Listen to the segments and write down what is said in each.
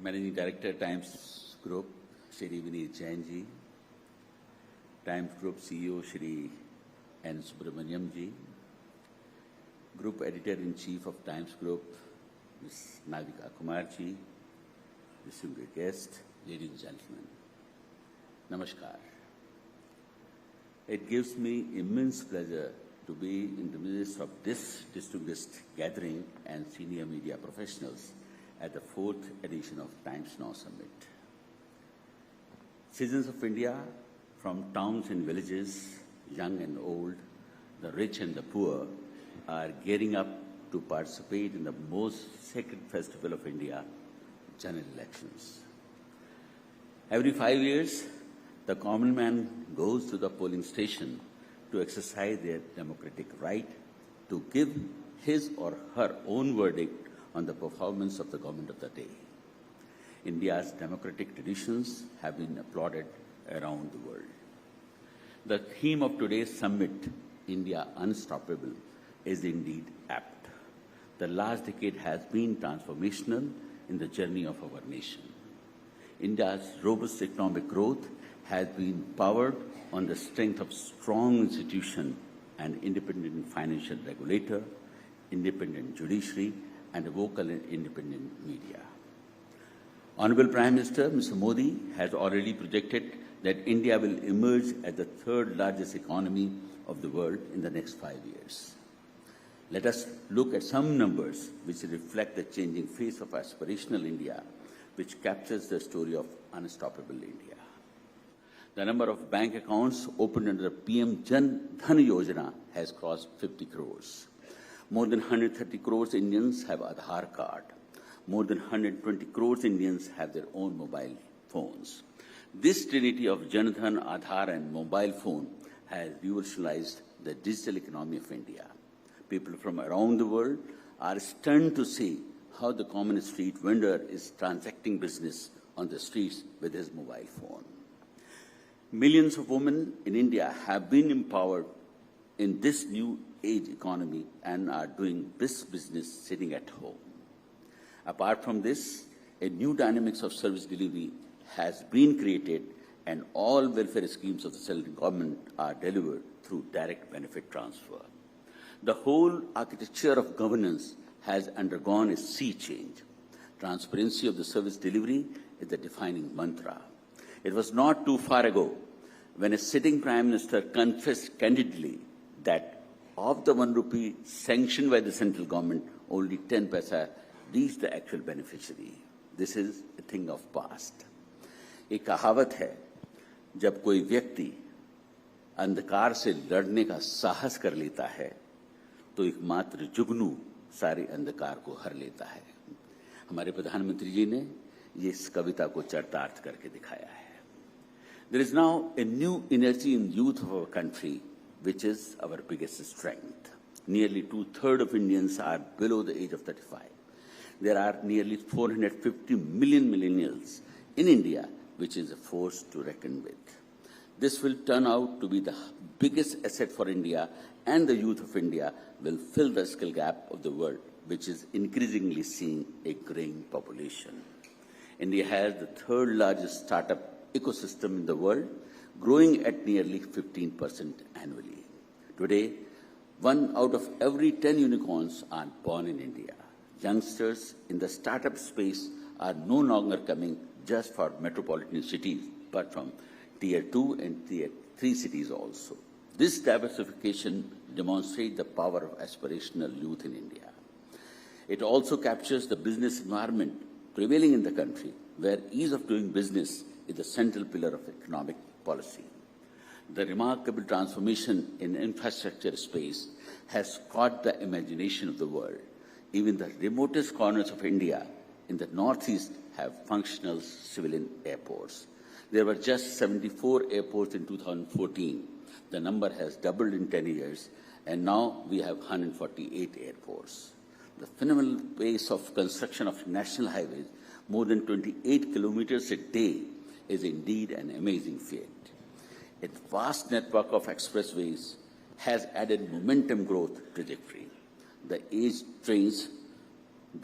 Managing Director, Times Group, Shri Vinay Ji, Times Group CEO, Shri N. Subramaniam Ji, Group Editor-in-Chief of Times Group, Ms. Vinay Kumar Ji, distinguished guests, ladies and gentlemen, Namaskar. It gives me immense pleasure to be in the midst of this distinguished gathering and senior media professionals at the 4th edition of Times Now Summit. Citizens of India, from towns and villages, young and old, the rich and the poor, are gearing up to participate in the most sacred festival of India, general elections. Every 5 years, the common man goes to the polling station to exercise their democratic right to give his or her own verdict on the performance of the government of the day. India's democratic traditions have been applauded around the world. The theme of today's summit, India Unstoppable, is indeed apt. The last decade has been transformational in the journey of our nation. India's robust economic growth has been powered on the strength of strong institution and independent financial regulator, independent judiciary, and a vocal and independent media. Honorable Prime Minister Mr. Modi has already projected that India will emerge as the third largest economy of the world in the next 5 years. Let us look at some numbers which reflect the changing face of aspirational India, which captures the story of unstoppable India. The number of bank accounts opened under the PM Jan Dhan Yojana has crossed 50 crores. More than 130 crores Indians have Aadhaar card. More than 120 crores Indians have their own mobile phones. This trinity of Jan Dhan, Aadhaar and mobile phone has revolutionized the digital economy of India. People from around the world are stunned to see how the common street vendor is transacting business on the streets with his mobile phone. Millions of women in India have been empowered in this new age economy and are doing this business sitting at home. Apart from this, a new dynamics of service delivery has been created and all welfare schemes of the central government are delivered through direct benefit transfer. The whole architecture of governance has undergone a sea change. Transparency of the service delivery is the defining mantra. It was not too far ago when a sitting Prime Minister confessed candidly that of the 1 rupee sanctioned by the central government, only 10 paisa reached the actual beneficiary. This is a thing of past. एक कहावत है, जब कोई व्यक्ति अंधकार से लड़ने का साहस कर लेता है, तो एकमात्र जुगनू सारे अंधकार को हर लेता है. हमारे प्रधानमंत्री जी ने ये इस कविता को चरितार्थ करके दिखाया है. There is now a new energy in youth of our country, which is our biggest strength. Nearly 2/3 of Indians are below the age of 35. There are nearly 450 million millennials in India, which is a force to reckon with. This will turn out to be the biggest asset for India, and the youth of India will fill the skill gap of the world, which is increasingly seeing a growing population. India has the third largest startup ecosystem in the world, growing at nearly 15% annually. Today, 1 out of every 10 unicorns are born in India. Youngsters in the startup space are no longer coming just for metropolitan cities, but from Tier 2 and Tier 3 cities also. This diversification demonstrates the power of aspirational youth in India. It also captures the business environment prevailing in the country, where ease of doing business is the central pillar of economic policy. The remarkable transformation in infrastructure space has caught the imagination of the world. Even the remotest corners of India in the northeast have functional civilian airports. There were just 74 airports in 2014. The number has doubled in 10 years, and now we have 148 airports. The phenomenal pace of construction of national highways, more than 28 kilometers a day, is indeed an amazing feat. A vast network of expressways has added momentum growth trajectory. The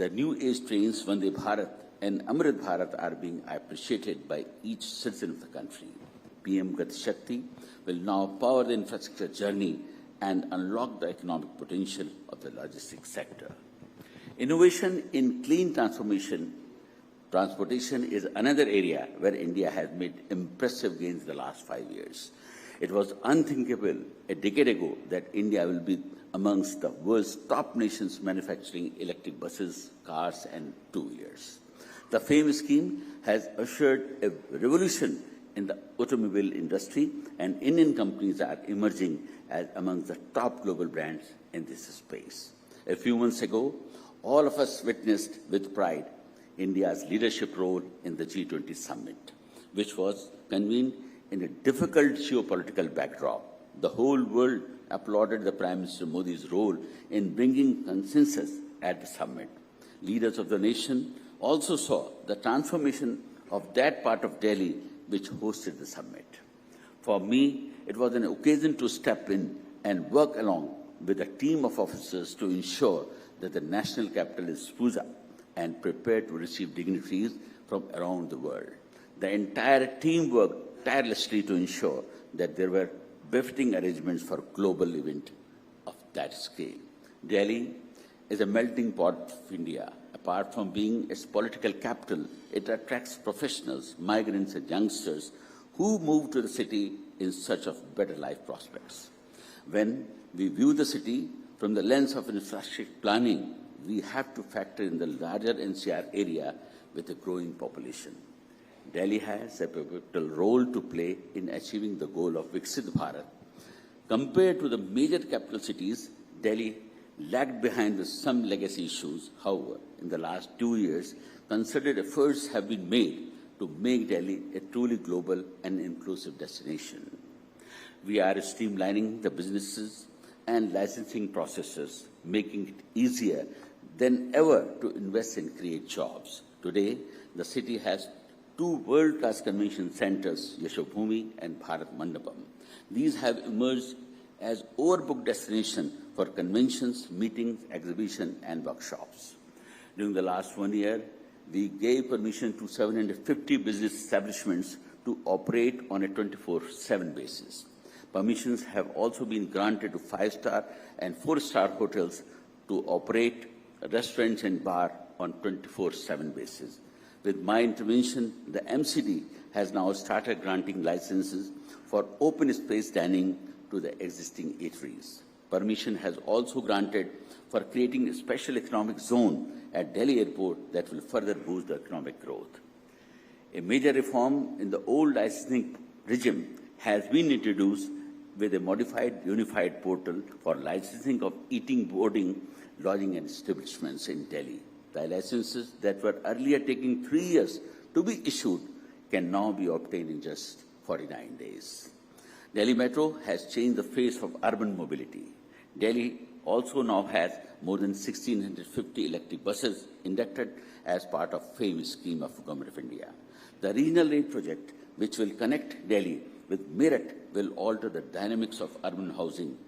new age trains Vande Bharat and Amrit Bharat are being appreciated by each citizen of the country. PM Gati Shakti will now power the infrastructure journey and unlock the economic potential of the logistics sector. Innovation in clean transportation is another area where India has made impressive gains in the last 5 years. It was unthinkable a decade ago that India will be amongst the world's top nations manufacturing electric buses, cars, and two-wheelers. The FAME scheme has ushered a revolution in the automobile industry, and Indian companies are emerging as amongst the top global brands in this space. A few months ago, all of us witnessed with pride India's leadership role in the G20 summit, which was convened in a difficult geopolitical backdrop. The whole world applauded the Prime Minister Modi's role in bringing consensus at the summit. Leaders of the nation also saw the transformation of that part of Delhi which hosted the summit. For me, it was an occasion to step in and work along with a team of officers to ensure that the national capital is spruced up and prepared to receive dignitaries from around the world. The entire team worked tirelessly to ensure that there were befitting arrangements for a global event of that scale. Delhi is a melting pot of India. Apart from being its political capital, it attracts professionals, migrants, and youngsters who move to the city in search of better life prospects. When we view the city from the lens of infrastructure planning, we have to factor in the larger NCR area with a growing population. Delhi has a pivotal role to play in achieving the goal of Viksit Bharat. Compared to the major capital cities, Delhi lagged behind with some legacy issues. However, in the last 2 years, concerted efforts have been made to make Delhi a truly global and inclusive destination. We are streamlining the businesses and licensing processes, making it easier than ever to invest and create jobs. Today, the city has 2 world-class convention centers, Yashobhumi and Bharat Mandapam. These have emerged as overbooked destinations for conventions, meetings, exhibitions, and workshops. During the last 1 year, we gave permission to 750 business establishments to operate on a 24/7 basis. Permissions have also been granted to 5-star and 4-star hotels to operate restaurants and bars on 24/7 basis. With my intervention, the MCD has now started granting licenses for open space dining to the existing eateries. Permission has also granted for creating a special economic zone at Delhi Airport that will further boost the economic growth. A major reform in the old licensing regime has been introduced with a modified unified portal for licensing of eating, boarding, lodging and establishments in Delhi. The licenses that were earlier taking 3 years to be issued can now be obtained in just 49 days. Delhi Metro has changed the face of urban mobility. Delhi also now has more than 1,650 electric buses inducted as part of FAME scheme of Government of India. The regional rail project, which will connect Delhi with Meerut, will alter the dynamics of urban housing,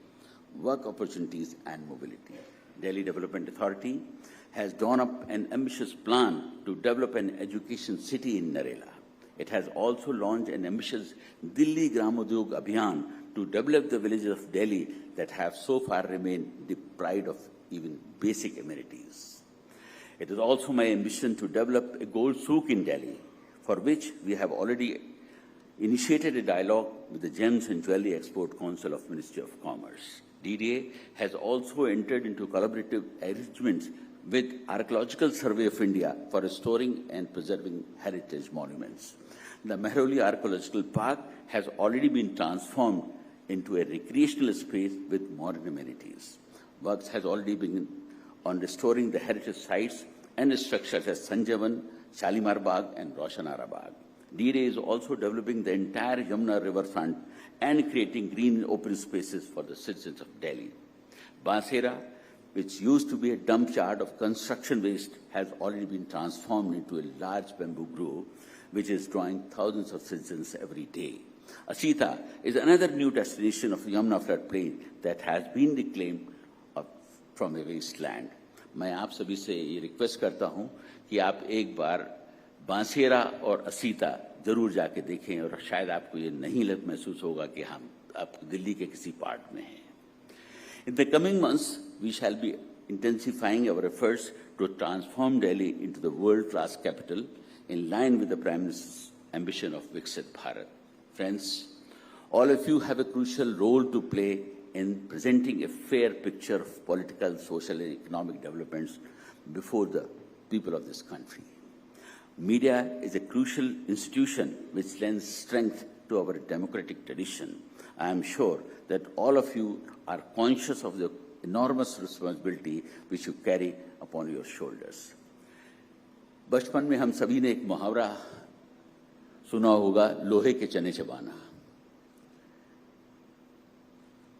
work opportunities and mobility. Delhi Development Authority has drawn up an ambitious plan to develop an education city in Narela. It has also launched an ambitious Delhi Gramodyog Abhiyan to develop the villages of Delhi that have so far remained deprived of even basic amenities. It is also my ambition to develop a gold souk in Delhi, for which we have already initiated a dialogue with the Gems and Jewelry Export Council of Ministry of Commerce. DDA has also entered into collaborative arrangements with Archaeological Survey of India for restoring and preserving heritage monuments. The Mehrauli Archaeological Park has already been transformed into a recreational space with modern amenities. Works has already begun on restoring the heritage sites and structures as Sanjavan, Shalimar Bagh and Roshanara Bagh. DDA is also developing the entire Yamuna riverfront and creating green open spaces for the citizens of Delhi. Bansera, which used to be a dump yard of construction waste, has already been transformed into a large bamboo grove, which is drawing thousands of citizens every day. Asita is another new destination of Yamuna floodplain that has been reclaimed from a wasteland. मैं आप सभी से ये request करता हूँ कि आप एक बार बांसेरा और असीता जरूर जाके देखें और शायद आपको ये नहीं महसूस होगा कि हम आप दिल्ली के किसी पार्ट में हैं। In the coming months, we shall be intensifying our efforts to transform Delhi into the world-class capital in line with the Prime Minister's ambition of Viksit Bharat. Friends, all of you have a crucial role to play in presenting a fair picture of political, social, and economic developments before the people of this country. Media is a crucial institution which lends strength to our democratic tradition. I am sure that all of you are conscious of the enormous responsibility which you carry upon your shoulders. बचपन में हम सभी ने एक मुहावरा सुना होगा, लोहे के चने चबाना,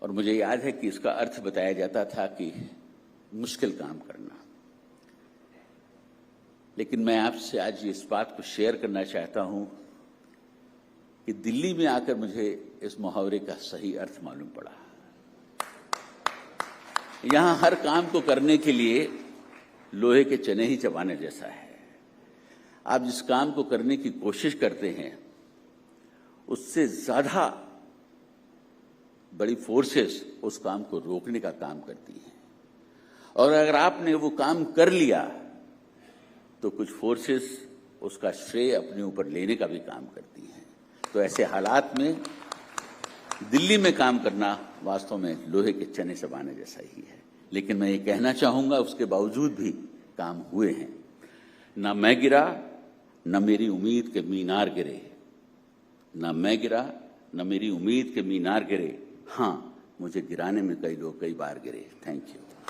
और मुझे याद है कि इसका अर्थ बताया जाता था कि मुश्किल काम करना। लेकिन मैं आपसे आज इस बात को शेयर करना चाहता हूं कि दिल्ली में आकर मुझे इस मुहावरे का सही अर्थ मालूम पड़ा। यहां हर काम को करने के लिए लोहे के चने ही चबाने जैसा है। आप जिस काम को करने की कोशिश करते हैं उससे ज्यादा बड़ी फोर्सेस उस काम को रोकने का काम करती हैं, और अगर आपने वो काम कर लिया तो कुछ फोर्सेस उसका श्रेय अपने ऊपर लेने का भी काम करती हैं। तो ऐसे हालात में दिल्ली में काम करना वास्तव में लोहे के चने चबाने जैसा ही है। लेकिन मैं ये कहना चाहूंगा, उसके बावजूद भी काम हुए हैं। ना मैं गिरा, न मेरी उम्मीद के मीनार गिरे, ना मैं गिरा, न मेरी उम्मीद के मीनार गिरे, हाँ मुझे गिराने में कई लोग कई बार गिरे। Thank you.